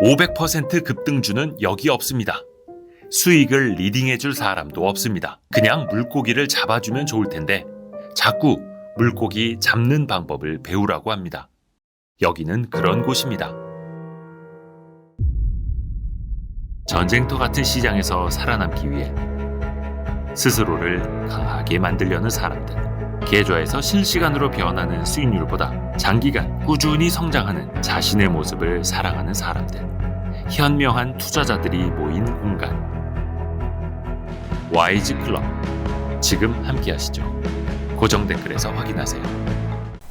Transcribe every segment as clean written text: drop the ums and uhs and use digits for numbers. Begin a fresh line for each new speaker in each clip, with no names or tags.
500% 급등주는 여기 없습니다. 수익을 리딩해줄 사람도 없습니다. 그냥 물고기를 잡아주면 좋을 텐데 자꾸 물고기 잡는 방법을 배우라고 합니다. 여기는 그런 곳입니다. 전쟁터 같은 시장에서 살아남기 위해 스스로를 강하게 만들려는 사람들, 계좌에서 실시간으로 변하는 수익률보다 장기간 꾸준히 성장하는 자신의 모습을 사랑하는 사람들, 현명한 투자자들이 모인 공간, 와이즈 클럽. 지금 함께 하시죠. 고정 댓글에서 확인하세요.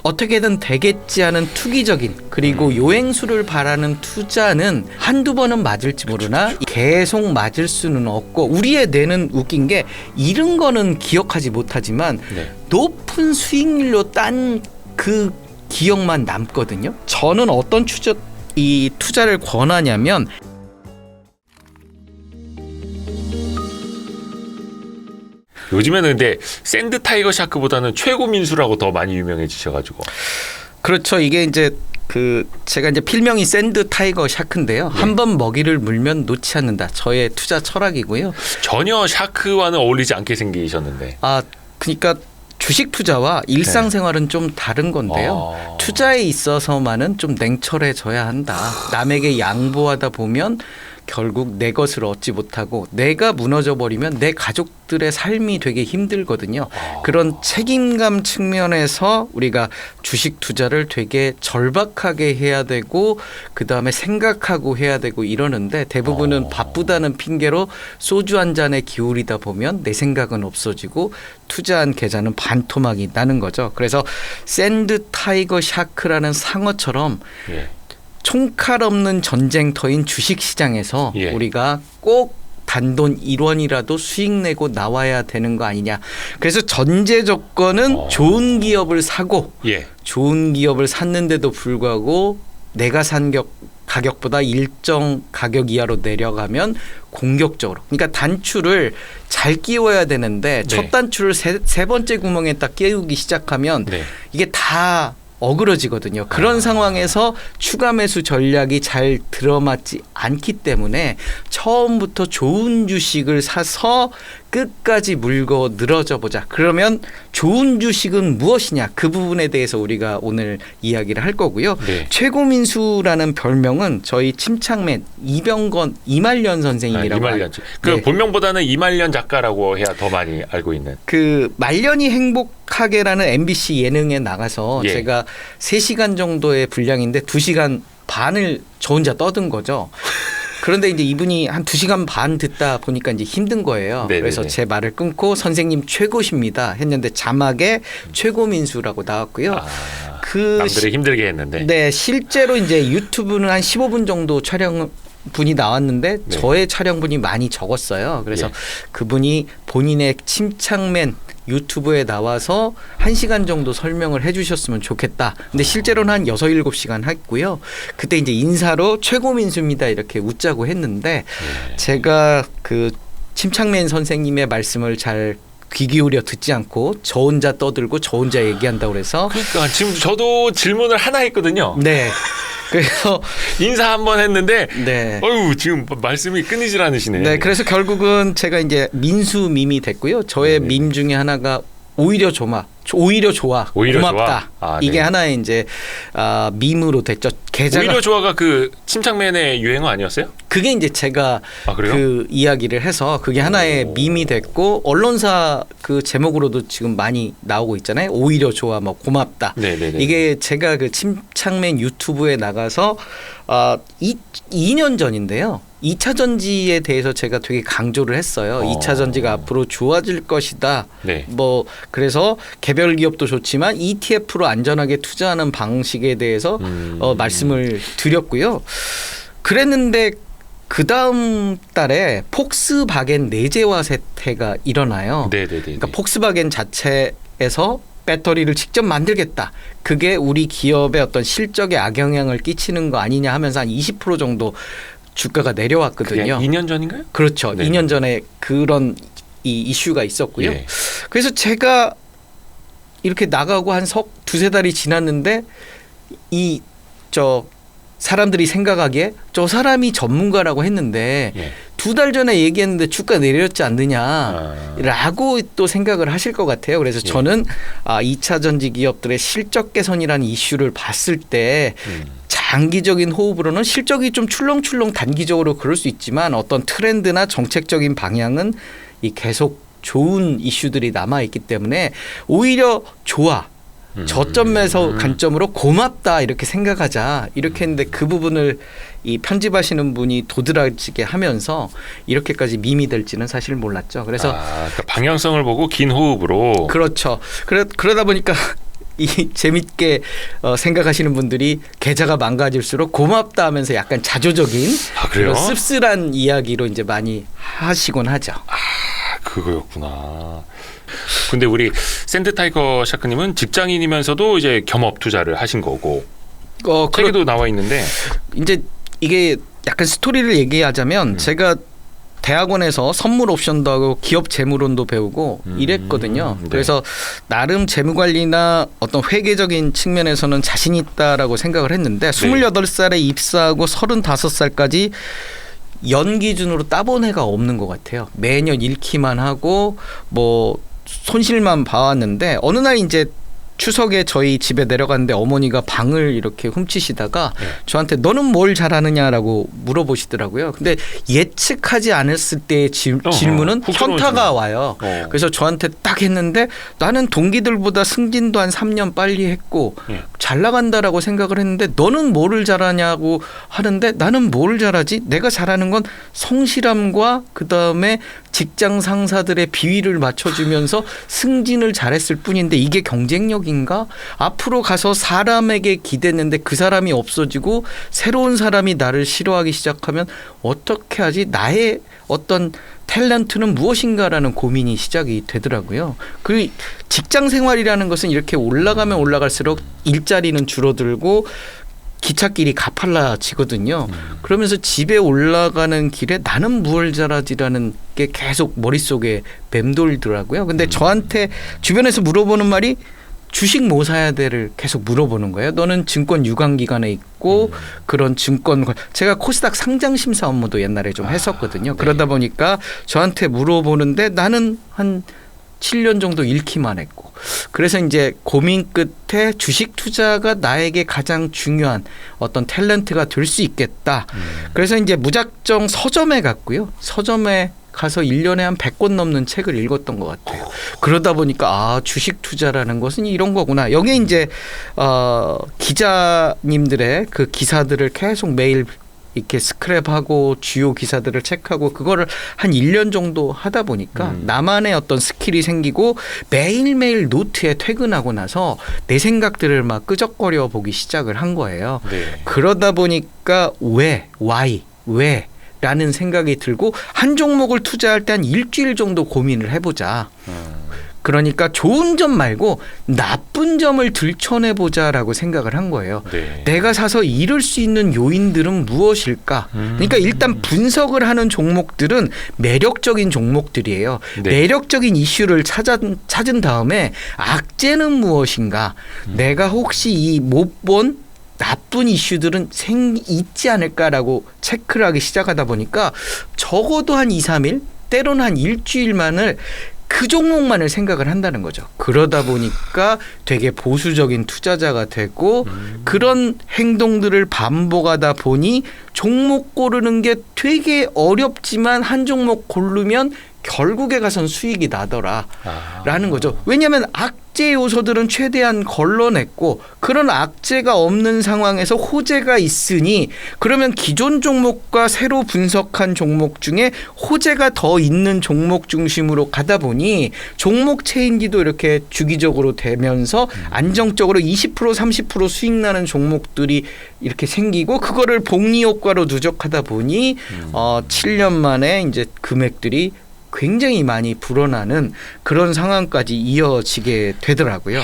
어떻게든 되겠지 하는 투기적인 그리고 요행수를 바라는 투자는 한두 번은 맞을지 모르나 계속 맞을 수는 없고, 우리의 뇌는 웃긴 게 잃은 거는 기억하지 못하지만 높은 수익률로 딴 그 기억만 남거든요. 저는 어떤 투자를 권하냐면
요즘에는 근데 샌드 타이거 샤크보다는 최고 민수라고 더 많이 유명해지셔가지고.
그렇죠. 이게 이제 제가 이제 필명이 샌드 타이거 샤크인데요. 한번 먹이를 물면 놓지 않는다. 저의 투자 철학이고요.
전혀 샤크와는 어울리지 않게 생기셨는데.
그러니까 주식 투자와 일상생활은 좀 다른 건데요. 투자에 있어서만은 좀 냉철해져야 한다. 남에게 양보하다 보면 결국 내 것을 얻지 못하고 내가 무너져 버리면 내 가족들의 삶이 되게 힘들거든요. 그런 책임감 측면에서 우리가 주식 투자를 되게 절박하게 해야 되고 그다음에 생각하고 해야 되고 이러는데, 대부분은 바쁘다는 핑계로 소주 한 잔에 기울이다 보면 내 생각은 없어지고 투자한 계좌는 반토막이 나는 거죠. 그래서 샌드 타이거 샤크라는 상어처럼 총칼 없는 전쟁터인 주식시장에서 우리가 꼭 단돈 1원이라도 수익 내고 나와야 되는 거 아니냐. 그래서 전제 조건은 좋은 기업을 사고 좋은 기업을 샀는데도 불구하고 내가 산 가격보다 일정 가격 이하로 내려가면 공격적으로, 그러니까 단추를 잘 끼워야 되는데 첫 단추를 세 번째 구멍에 딱 끼우기 시작하면 이게 다 어그러지거든요. 그런 상황에서 추가 매수 전략이 잘 들어맞지 않기 때문에 처음부터 좋은 주식을 사서 끝까지 물고 늘어져 보자. 그러면 좋은 주식은 무엇이냐? 그 부분에 대해서 우리가 오늘 이야기를 할 거고요. 최고민수라는 별명은 저희 침착맨 이병건 이말년 선생님이라고.
이말년. 그 본명보다는 이말년 작가라고 해야 더 많이 알고 있는.
그 말년이 행복하게라는 MBC 예능에 나가서 제가 3시간 정도의 분량인데 2시간 반을 저 혼자 떠든 거죠. 그런데 이제 이분이 한 2시간 반 듣다 보니까 이제 힘든 거예요. 그래서 제 말을 끊고 선생님 최고십니다 했는데 자막에 최고민수라고 나왔고요.
남들이 힘들게 했는데.
네, 실제로 이제 유튜브는 한 15분 정도 촬영 분이 나왔는데 저의 촬영분이 많이 적었어요. 그래서 그분이 본인의 침착맨 유튜브에 나와서 1시간 정도 설명을 해주셨으면 좋겠다. 근데 실제로는 한 6, 7시간 했고요. 그때 이제 인사로 최고민수입니다 이렇게 웃자고 했는데 제가 그 침착맨 선생님의 말씀을 잘 귀 기울여 듣지 않고 저 혼자 떠들고 저 혼자 얘기한다고 그래서.
그러니까 지금 저도 질문을 하나 했거든요.
그래서
인사 한번 했는데 어휴 지금 말씀이 끊이질 않으시네.
그래서 결국은 제가 이제 민수 밈이 됐고요. 저의 밈 중에 하나가 오히려 좋아, 고맙다. 이게 하나의 이제 밈으로 됐죠. 계좌가
오히려 좋아가 그 침착맨의 유행어 아니었어요?
그게 이제 제가 그 이야기를 해서 그게 하나의 밈이 됐고 언론사 그 제목으로도 지금 많이 나오고 있잖아요. 오히려 좋아, 뭐 고맙다. 이게 제가 그 침착맨 유튜브에 나가서 2년 전인데요. 2차 전지에 대해서 제가 되게 강조를 했어요. 2차 전지가 앞으로 좋아질 것이다. 뭐 그래서 개별 기업도 좋지만 ETF로 안전하게 투자하는 방식에 대해서 말씀을 드렸고요. 그랬는데 그 다음 달에 폭스바겐 내재화 사태가 일어나요. 그러니까 폭스바겐 자체에서 배터리를 직접 만들겠다. 그게 우리 기업의 어떤 실적에 악영향을 끼치는 거 아니냐 하면서 한 20% 정도 주가가 내려왔거든요.
2년 전인가요?
그렇죠. 2년 전에 그런 이 이슈가 있었고요. 그래서 제가 이렇게 나가고 한 두세 달이 지났는데 사람들이 생각하기에 저 사람이 전문가라고 했는데
예.
2달 전에 얘기했는데 주가 내렸지 않느냐라고 또 생각을 하실 것 같아요. 그래서
예.
저는 2차 전지 기업들의 실적 개선이라는 이슈를 봤을 때 장기적인 호흡으로는 실적이 좀 출렁출렁 단기적으로 그럴 수 있지만 어떤 트렌드나 정책적인 방향은 이 계속 좋은 이슈들이 남아있기 때문에 오히려 좋아. 저점에서 관점으로 고맙다 이렇게 생각하자 이렇게 했는데 그 부분을 이 편집하시는 분이 도드라지게 하면서 이렇게까지 밈이 될지는 사실 몰랐죠. 그래서
그러니까 방향성을 보고 긴 호흡으로.
그렇죠. 그러다 보니까 이 재밌게 생각하시는 분들이 계좌가 망가질수록 고맙다 하면서 약간 자조적인
그래요?
그런 씁쓸한 이야기로 이제 많이 하시곤 하죠.
그거였구나. 근데 우리 샌드타이거 샤크님은 직장인이면서도 이제 겸업 투자를 하신 거고 책에도 나와 있는데
이제 이게 약간 스토리를 얘기하자면 제가 대학원에서 선물 옵션도 하고 기업 재무론도 배우고 이랬거든요.
네.
그래서 나름 재무관리나 어떤 회계적인 측면에서는 자신 있다라고 생각을 했는데 28살에 입사하고 35살까지 연 기준으로 따본 해가 없는 것 같아요. 매년 잃기만 하고 뭐 손실만 봐왔는데 어느 날 이제 추석에 저희 집에 내려갔는데 어머니가 방을 이렇게 훔치시다가 저한테 너는 뭘 잘하느냐라고 물어보시더라고요. 근데 예측하지 않았을 때의 질문은 현타가 와요. 그래서 저한테 딱 했는데 나는 동기들보다 승진도 한 3년 빨리 했고 잘 나간다라고 생각을 했는데 너는 뭐를 잘하냐고 하는데 나는 뭘 잘하지? 내가 잘하는 건 성실함과 그다음에 직장 상사들의 비위를 맞춰주면서 승진을 잘했을 뿐인데 이게 경쟁력인가? 앞으로 가서 사람에게 기댔는데 그 사람이 없어지고 새로운 사람이 나를 싫어하기 시작하면 어떻게 하지? 나의 어떤 탤런트는 무엇인가라는 고민이 시작이 되더라고요. 그 직장 생활이라는 것은 이렇게 올라가면 올라갈수록 일자리는 줄어들고 기찻길이 가팔라지거든요. 그러면서 집에 올라가는 길에 나는 무얼 잘하지라는 게 계속 머릿속에 맴돌더라고요. 근데 저한테 주변에서 물어보는 말이 주식 뭐 사야 돼를 계속 물어보는 거예요. 너는 증권 유관기관에 있고 그런 증권 제가 코스닥 상장심사 업무도 옛날에 좀 했었거든요.
네.
그러다 보니까 저한테 물어보는데 나는 한 7년 정도 잃기만 했고 그래서 이제 고민 끝에 주식 투자가 나에게 가장 중요한 어떤 탤런트가 될 수 있겠다. 그래서 이제 무작정 서점에 갔고요. 서점에 가서 1년에 한 100권 넘는 책을 읽었던 것 같아요. 그러다 보니까 주식 투자라는 것은 이런 거구나. 여기에 이제 기자님들의 그 기사들을 계속 매일 이렇게 스크랩하고 주요 기사들을 체크하고 그거를 한 1년 정도 하다 보니까 나만의 어떤 스킬이 생기고 매일매일 노트에 퇴근하고 나서 내 생각들을 막 끄적거려 보기 시작을 한 거예요.
네.
그러다 보니까 왜 라는 생각이 들고 한 종목을 투자할 때 한 일주일 정도 고민을 해보자. 그러니까 좋은 점 말고 나쁜 점을 들춰내보자라고 생각을 한 거예요.
네.
내가 사서 잃을 수 있는 요인들은 무엇일까? 그러니까 일단 분석을 하는 종목들은 매력적인 종목들이에요.
네.
매력적인 이슈를 찾은 다음에 악재는 무엇인가? 내가 혹시 이 못 본 나쁜 이슈들은 있지 않을까라고 체크를 하기 시작하다 보니까 적어도 한 2, 3일 때로는 한 일주일만을 그 종목만을 생각을 한다는 거죠. 그러다 보니까 되게 보수적인 투자자가 되고 그런 행동들을 반복하다 보니 종목 고르는 게 되게 어렵지만 한 종목 고르면 결국에 가선 수익이 나더라라는 거죠. 왜냐하면 악재 요소들은 최대한 걸러냈고 그런 악재가 없는 상황에서 호재가 있으니 그러면 기존 종목과 새로 분석한 종목 중에 호재가 더 있는 종목 중심으로 가다 보니 종목 체인지도 이렇게 주기적으로 되면서 안정적으로 20% 30% 수익 나는 종목들이 이렇게 생기고 그거를 복리 효과로 누적하다 보니 7년 만에 이제 금액들이 굉장히 많이 불어나는 그런 상황까지 이어지게 되더라고요.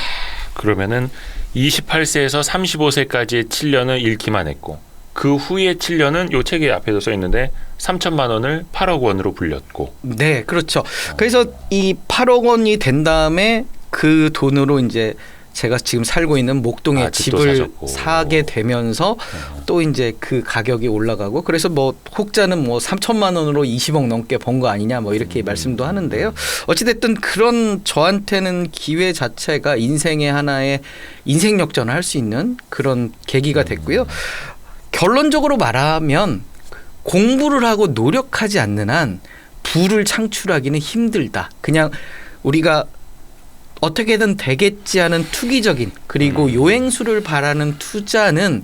그러면은 28세에서 35세까지의 7년을 잃기만 했고 그 후에 7년은 요 책에 앞에도 써 있는데 3천만 원을 8억 원으로 불렸고.
네, 그렇죠. 그래서 이 8억 원이 된 다음에 그 돈으로 이제 제가 지금 살고 있는 목동에
집도
집을
사셨고.
사게 되면서 또 이제 그 가격이 올라가고 그래서 뭐 혹자는 뭐 3천만 원으로 20억 넘게 번 거 아니냐 뭐 이렇게 말씀도 하는데요. 어찌됐든 그런 저한테는 기회 자체가 인생의 하나의 인생 역전을 할 수 있는 그런 계기가 됐고요. 결론적으로 말하면 공부를 하고 노력하지 않는 한 부를 창출하기는 힘들다. 그냥 우리가 어떻게든 되겠지 하는 투기적인 그리고 요행수를 바라는 투자는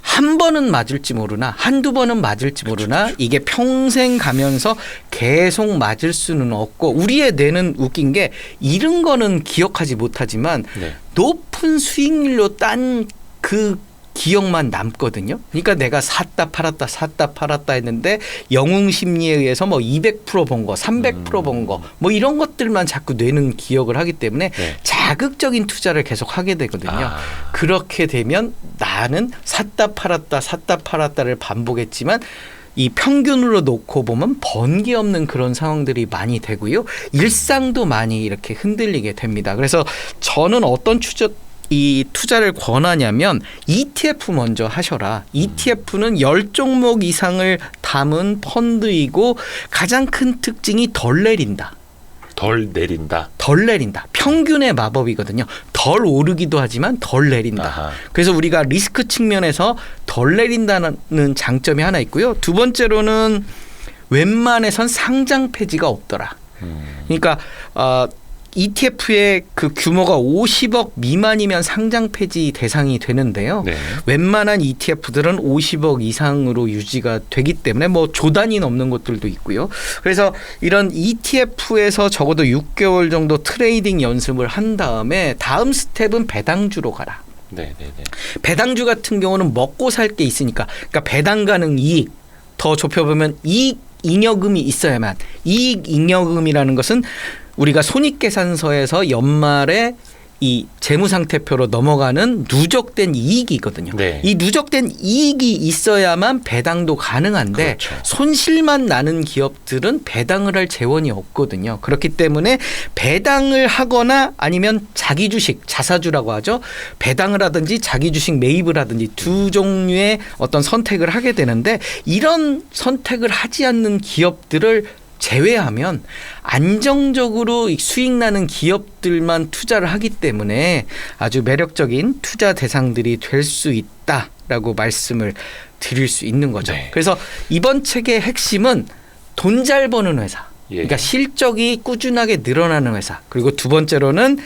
한 번은 맞을지 모르나 한두 번은 맞을지 모르나 이게 평생 가면서 계속 맞을 수는 없고 우리의 뇌는 웃긴 게 잃은 거는 기억하지 못하지만
네.
높은 수익률로 딴 그 기억만 남거든요. 그러니까 내가 샀다 팔았다 했는데 영웅 심리에 의해서 뭐 200% 번 거, 300% 번 거, 뭐 이런 것들만 자꾸 뇌는 기억을 하기 때문에
네.
자극적인 투자를 계속 하게 되거든요. 그렇게 되면 나는 샀다 팔았다를 반복했지만 이 평균으로 놓고 보면 번개 없는 그런 상황들이 많이 되고요. 일상도 많이 이렇게 흔들리게 됩니다. 그래서 저는 어떤 투자를 권하냐면 ETF 먼저 하셔라. ETF는 10종목 이상을 담은 펀드이고 가장 큰 특징이 덜 내린다.
덜 내린다.
덜 내린다. 평균의 마법이거든요. 덜 오르기도 하지만 덜 내린다.
아하.
그래서 우리가 리스크 측면에서 덜 내린다는 장점이 하나 있고요. 두 번째로는 웬만해선 상장 폐지가 없더라. 그러니까 ETF의 그 규모가 50억 미만이면 상장 폐지 대상이 되는데요.
네.
웬만한 ETF들은 50억 이상으로 유지가 되기 때문에 뭐 조단위 넘는 것들도 있고요. 그래서 이런 ETF에서 적어도 6개월 정도 트레이딩 연습을 한 다음에 다음 스텝은 배당주로 가라.
네.
배당주 같은 경우는 먹고 살 게 있으니까 그러니까 배당 가능 이익 더 좁혀보면 이익 잉여금이 있어야만 이익 잉여금이라는 것은 우리가 손익계산서에서 연말에 이 재무상태표로 넘어가는 누적된 이익이거든요.
네.
이 누적된 이익이 있어야만 배당도 가능한데
그렇죠.
손실만 나는 기업들은 배당을 할 재원이 없거든요. 그렇기 때문에 배당을 하거나 아니면 자기 주식, 자사주라고 하죠. 배당을 하든지 자기 주식 매입을 하든지 두 종류의 어떤 선택을 하게 되는데 이런 선택을 하지 않는 기업들을 제외하면 안정적으로 수익 나는 기업들만 투자를 하기 때문에 아주 매력적인 투자 대상들이 될 수 있다라고 말씀을 드릴 수 있는 거죠.
네.
그래서 이번 책의 핵심은 돈 잘 버는 회사.
예.
그러니까 실적이 꾸준하게 늘어나는 회사. 그리고 두 번째로는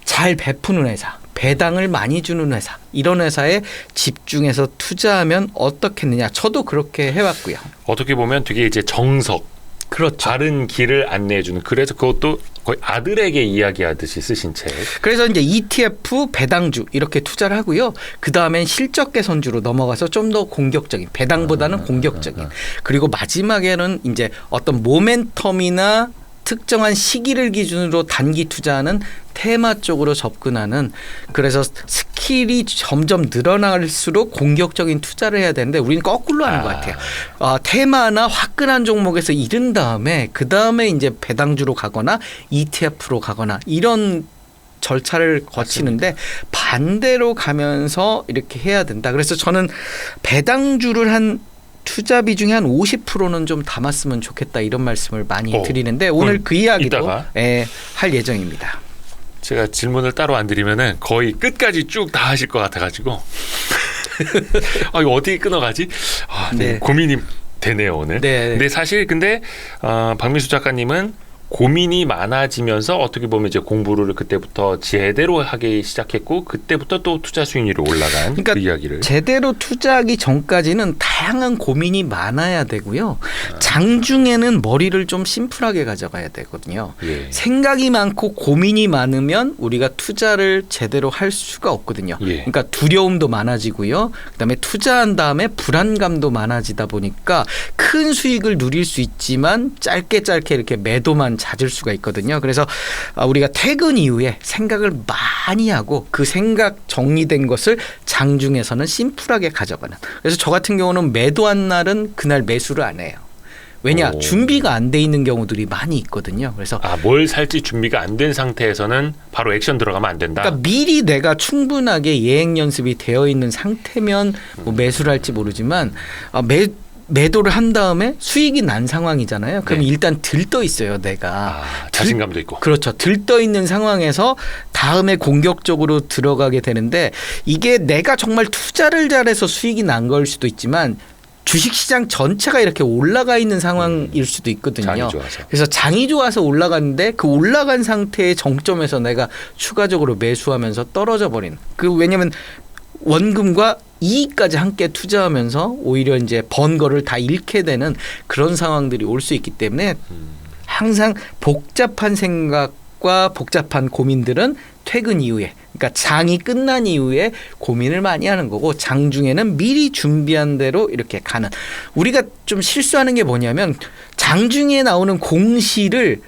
잘 베푸는 회사. 배당을 많이 주는 회사. 이런 회사에 집중해서 투자하면 어떻겠느냐. 저도 그렇게 해왔고요.
어떻게 보면 되게 이제 정석,
그렇죠.
바른 길을 안내해주는 그래서 그것도 거의 아들에게 이야기하듯이 쓰신 책.
그래서 이제 ETF, 배당주 이렇게 투자를 하고요. 그 다음엔 실적 개선주로 넘어가서 좀 더 공격적인 배당보다는 공격적인 그리고 마지막에는 이제 어떤 모멘텀이나 특정한 시기를 기준으로 단기 투자하는 테마 쪽으로 접근하는 그래서 스킬이 점점 늘어날수록 공격적인 투자를 해야 되는데 우리는 거꾸로 하는 것 같아요. 테마나 화끈한 종목에서 잃은 다음에 그 다음에 이제 배당주로 가거나 ETF로 가거나 이런 절차를 거치는데 반대로 가면서 이렇게 해야 된다. 그래서 저는 배당주를 한 투자 비중의 한 50%는 좀 담았으면 좋겠다 이런 말씀을 많이 드리는데 오늘 그 이야기도 할 예정입니다.
제가 질문을 따로 안 드리면은 거의 끝까지 쭉 다 하실 것 같아가지고 이거 어떻게 끊어가지? 네. 고민이 되네요 오늘.
네.
근데 사실 박민수 작가님은 고민이 많아지면서 어떻게 보면 이제 공부를 그때부터 제대로 하기 시작했고 그때부터 또 투자 수익률이 올라간
그러니까
그 이야기를
제대로 투자하기 전까지는 다양한 고민이 많아야 되고요. 장중에는 머리를 좀 심플하게 가져가야 되거든요.
예.
생각이 많고 고민이 많으면 우리가 투자를 제대로 할 수가 없거든요.
예.
그러니까 두려움도 많아지고요. 그다음에 투자한 다음에 불안감도 많아지다 보니까 큰 수익을 누릴 수 있지만 짧게 이렇게 매도만 잦을 수가 있거든요. 그래서 우리가 퇴근 이후에 생각을 많이 하고 그 생각 정리된 것을 장중에서는 심플하게 가져가는. 그래서 저 같은 경우는 매도한 날은 그날 매수를 안 해요. 왜냐?
오.
준비가 안 돼 있는 경우들이 많이 있거든요. 그래서
뭘 살지 준비가 안 된 상태에서는 바로 액션 들어가면 안 된다.
그러니까 미리 내가 충분하게 예행 연습이 되어 있는 상태면 뭐 매수를 할지 모르지만 매도를 한 다음에 수익이 난 상황이잖아요. 그럼
네.
일단 들떠 있어요, 내가.
자신감도 있고.
그렇죠. 들떠 있는 상황에서 다음에 공격적으로 들어가게 되는데 이게 내가 정말 투자를 잘해서 수익이 난 걸 수도 있지만 주식시장 전체가 이렇게 올라가 있는 상황일 수도 있거든요.
장이 좋아서.
그래서 장이 좋아서 올라갔는데 그 올라간 상태의 정점에서 내가 추가적으로 매수하면서 떨어져 버리는. 왜냐면 원금과 이익까지 함께 투자하면서 오히려 이제 번 거를 다 잃게 되는 그런 상황들이 올 수 있기 때문에 항상 복잡한 생각과 복잡한 고민들은 퇴근 이후에, 그러니까 장이 끝난 이후에 고민을 많이 하는 거고, 장중에는 미리 준비한 대로 이렇게 가는. 우리가 좀 실수하는 게 뭐냐면 장중에 나오는 공시를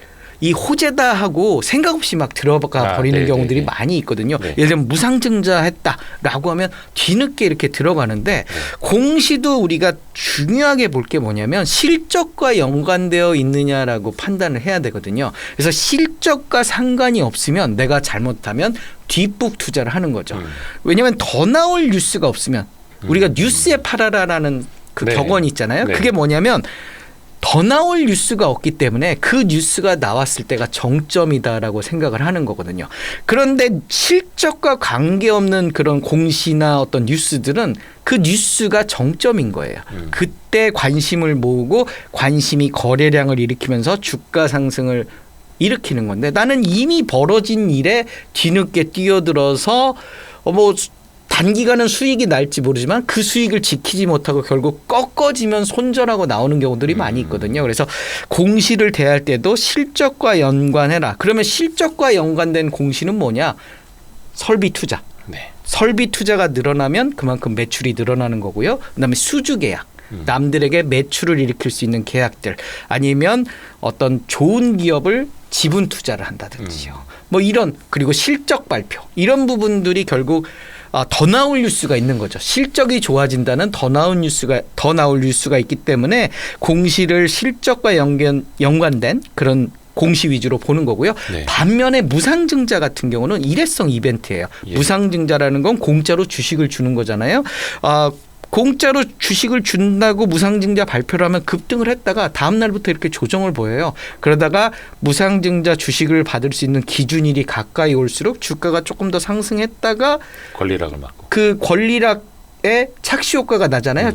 이 호재다 하고 생각 없이 막 들어가 버리는 경우들이 많이 있거든요.
네.
예를 들면 무상증자 했다라고 하면 뒤늦게 이렇게 들어가는데 공시도 우리가 중요하게 볼 게 뭐냐면 실적과 연관되어 있느냐라고 판단을 해야 되거든요. 그래서 실적과 상관이 없으면 내가 잘못하면 뒷북 투자를 하는 거죠. 왜냐하면 더 나올 뉴스가 없으면 우리가 뉴스에 팔아라라는 그
네.
격언이 있잖아요.
네.
그게 뭐냐면 더 나올 뉴스가 없기 때문에 그 뉴스가 나왔을 때가 정점이다라고 생각을 하는 거거든요. 그런데 실적과 관계없는 그런 공시나 어떤 뉴스들은 그 뉴스가 정점인 거예요. 그때 관심을 모으고 관심이 거래량을 일으키면서 주가 상승을 일으키는 건데 나는 이미 벌어진 일에 뒤늦게 뛰어들어서 단기간은 수익이 날지 모르지만 그 수익을 지키지 못하고 결국 꺾어지면 손절하고 나오는 경우들이 많이 있거든요. 그래서 공시를 대할 때도 실적과 연관해라. 그러면 실적과 연관된 공시는 뭐냐? 설비 투자.
네.
설비 투자가 늘어나면 그만큼 매출이 늘어나는 거고요. 그다음에 수주 계약. 남들에게 매출을 일으킬 수 있는 계약들 아니면 어떤 좋은 기업을 지분 투자를 한다든지요. 이런 그리고 실적 발표 이런 부분들이 결국 더 나올 뉴스가 있는 거죠. 실적이 좋아진다는 더 나올 뉴스가 있기 때문에 공시를 실적과 연관된 그런 공시 위주로 보는 거고요.
네.
반면에 무상증자 같은 경우는 일회성 이벤트예요.
예.
무상증자라는 건 공짜로 주식을 주는 거잖아요. 공짜로 주식을 준다고 무상증자 발표를 하면 급등을 했다가 다음 날부터 이렇게 조정을 보여요. 그러다가 무상증자 주식을 받을 수 있는 기준일이 가까이 올수록 주가가 조금 더 상승했다가
권리락을 맞고.
그 권리락의 착시 효과가 나잖아요.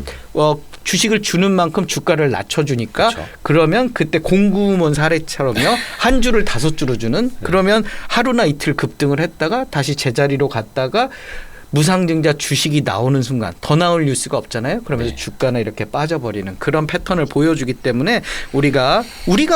주식을 주는 만큼 주가를 낮춰주니까
그렇죠.
그러면 그때 공구먼 사례처럼요. 한 주를 5주로 주는 그러면 하루나 이틀 급등을 했다가 다시 제자리로 갔다가 무상증자 주식이 나오는 순간 더 나올 뉴스가 없잖아요. 그러면서 주가는 이렇게 빠져버리는 그런 패턴을 보여주기 때문에 우리가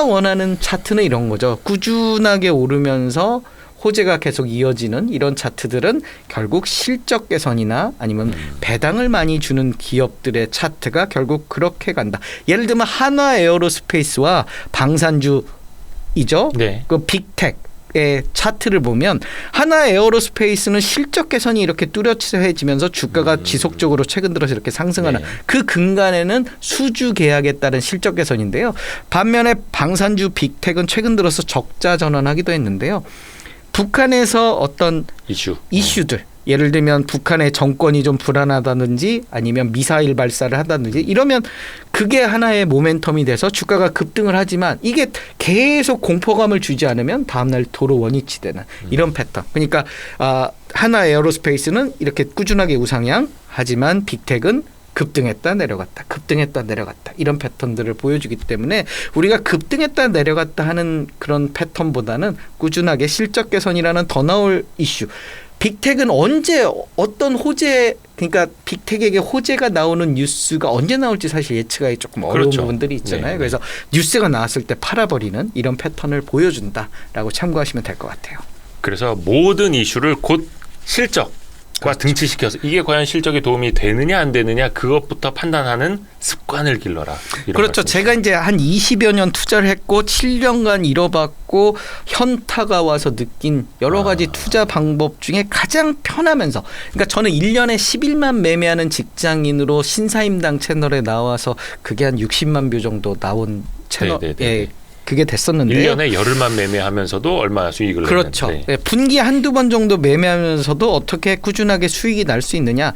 원하는 차트는 이런 거죠. 꾸준하게 오르면서 호재가 계속 이어지는 이런 차트들은 결국 실적 개선이나 아니면 배당을 많이 주는 기업들의 차트가 결국 그렇게 간다. 예를 들면 한화 에어로스페이스와 방산주이죠.
네.
그 빅텍 의 차트를 보면 하나 에어로스페이스는 실적 개선이 이렇게 뚜렷해지면서 주가가 지속적으로 최근 들어서 이렇게 상승하는 그 근간에는 수주 계약에 따른 실적 개선인데요. 반면에 방산주 빅텍은 최근 들어서 적자 전환하기도 했는데요. 북한에서 어떤 이슈들 예를 들면 북한의 정권이 좀 불안하다든지 아니면 미사일 발사를 한다든지 이러면 그게 하나의 모멘텀이 돼서 주가가 급등을 하지만 이게 계속 공포감을 주지 않으면 다음날 도로 원위치 되는 이런 패턴. 그러니까 하나 에어로스페이스는 이렇게 꾸준하게 우상향 하지만 빅텍은 급등했다 내려갔다 급등했다 내려갔다 이런 패턴들을 보여주기 때문에 우리가 급등했다 내려갔다 하는 그런 패턴보다는 꾸준하게 실적 개선이라는 더 나올 이슈. 빅텍은 언제 어떤 호재 그러니까 빅텍에게 호재가 나오는 뉴스가 언제 나올지 사실 예측하기 조금 어려운
그렇죠.
부분들이 있잖아요.
네.
그래서 뉴스가 나왔을 때 팔아버리는 이런 패턴을 보여준다라고 참고하시면 될 것 같아요.
그래서 모든 이슈를 곧 실적 등치시켜서 이게 과연 실적에 도움이 되느냐 안 되느냐 그것부터 판단하는 습관을 길러라. 이런
그렇죠.
말씀이시죠.
제가 이제 한 20여 년 투자를 했고 7년간 잃어봤고 현타가 와서 느낀 여러 가지 투자 방법 중에 가장 편하면서 그러니까 저는 1년에 11만 매매하는 직장인으로 신사임당 채널에 나와서 그게 한 60만 뷰 정도 나온 채널 예, 그게 됐었는데요.
1년에 열흘만 매매하면서도 얼마나 수익을
그렇죠.
내는데.
예, 분기 한두 번 정도 매매하면서도 어떻게 꾸준하게 수익이 날 수 있느냐.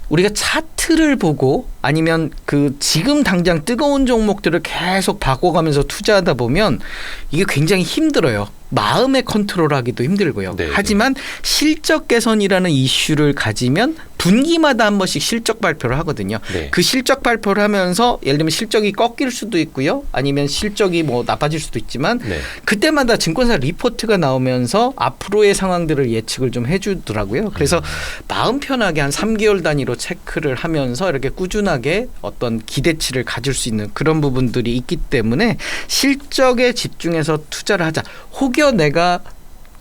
우리가 차트를 보고 아니면 그 지금 당장 뜨거운 종목들을 계속 바꿔가면서 투자하다 보면 이게 굉장히 힘들어요. 마음의 컨트롤하기도 힘들고요.
네,
하지만 실적 개선이라는 이슈를 가지면 분기마다 한 번씩 실적 발표를 하거든요.
네.
그 실적 발표를 하면서 예를 들면 실적이 꺾일 수도 있고요. 아니면 실적이 뭐 나빠질 수도 있지만
네.
그때마다 증권사 리포트가 나오면서 앞으로의 상황들을 예측을 좀 해주더라고요. 그래서 마음 편하게 한 3개월 단위로 체크를 하면서 이렇게 꾸준하게 어떤 기대치를 가질 수 있는 그런 부분들이 있기 때문에 실적에 집중해서 투자를 하자. 혹여 내가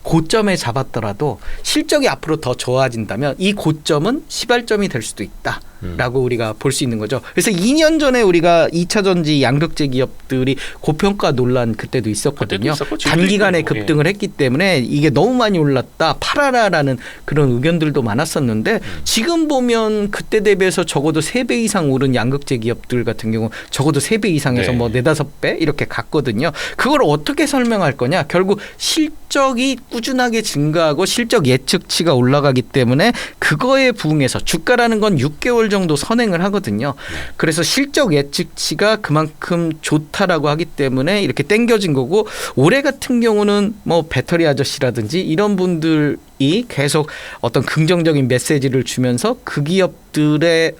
고점에 잡았더라도 실적이 앞으로 더 좋아진다면 이 고점은 시발점이 될 수도 있다라고 우리가 볼 수 있는 거죠. 그래서 2년 전에 우리가 2차 전지 양극재 기업들이 고평가 논란 그때도 있었거든요. 단기간에 급등을 했기 때문에 이게 너무 많이 올랐다 팔아라라는 그런 의견들도 많았었는데 지금 보면 그때 대비해서 적어도 3배 이상 오른 양극재 기업들 같은 경우 적어도 3배 이상에서
네.
뭐 4-5배 이렇게 갔거든요. 그걸 어떻게 설명할 거냐. 결국 실적이 꾸준하게 증가하고 실적 예측치가 올라가기 때문에 그거에 부응해서 주가라는 건 6개월 정도 선행을 하거든요. 그래서 실적 예측치가 그만큼 좋다라고 하기 때문에 이렇게 땡겨진 거고 올해 같은 경우는 뭐 배터리 아저씨라든지 이런 분들이 계속 어떤 긍정적인 메시지를 주면서 그 기업들의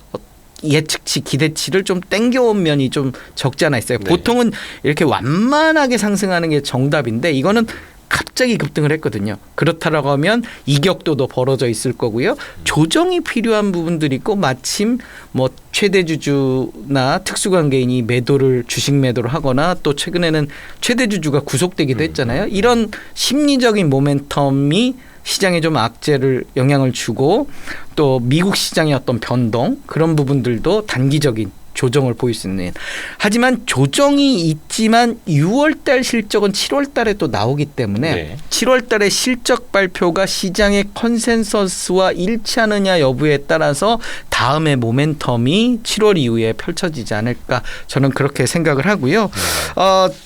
예측치 기대치를 좀 땡겨온 면이 좀 적지 않아 있어요.
네.
보통은 이렇게 완만하게 상승하는 게 정답인데 이거는 갑자기 급등을 했거든요. 그렇다라고 하면 이격도도 벌어져 있을 거고요. 조정이 필요한 부분들이 있고 마침 뭐 최대주주나 특수관계인이 매도를 주식 매도를 하거나 또 최근에는 최대주주가 구속되기도 했잖아요. 이런 심리적인 모멘텀이 시장에 좀 악재를 영향을 주고 또 미국 시장의 어떤 변동 그런 부분들도 단기적인 조정을 보일 수 있는. 하지만 조정이 있지만 6월 달 실적은 7월 달에 또 나오기 때문에
네.
7월 달에 실적 발표가 시장의 컨센서스와 일치하느냐 여부에 따라서 다음의 모멘텀이 7월 이후에 펼쳐지지 않을까 저는 그렇게 생각을 하고요.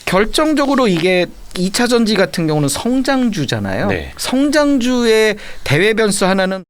결정적으로 이게 2차 전지 같은 경우는 성장주잖아요.
네.
성장주의 대외 변수 하나는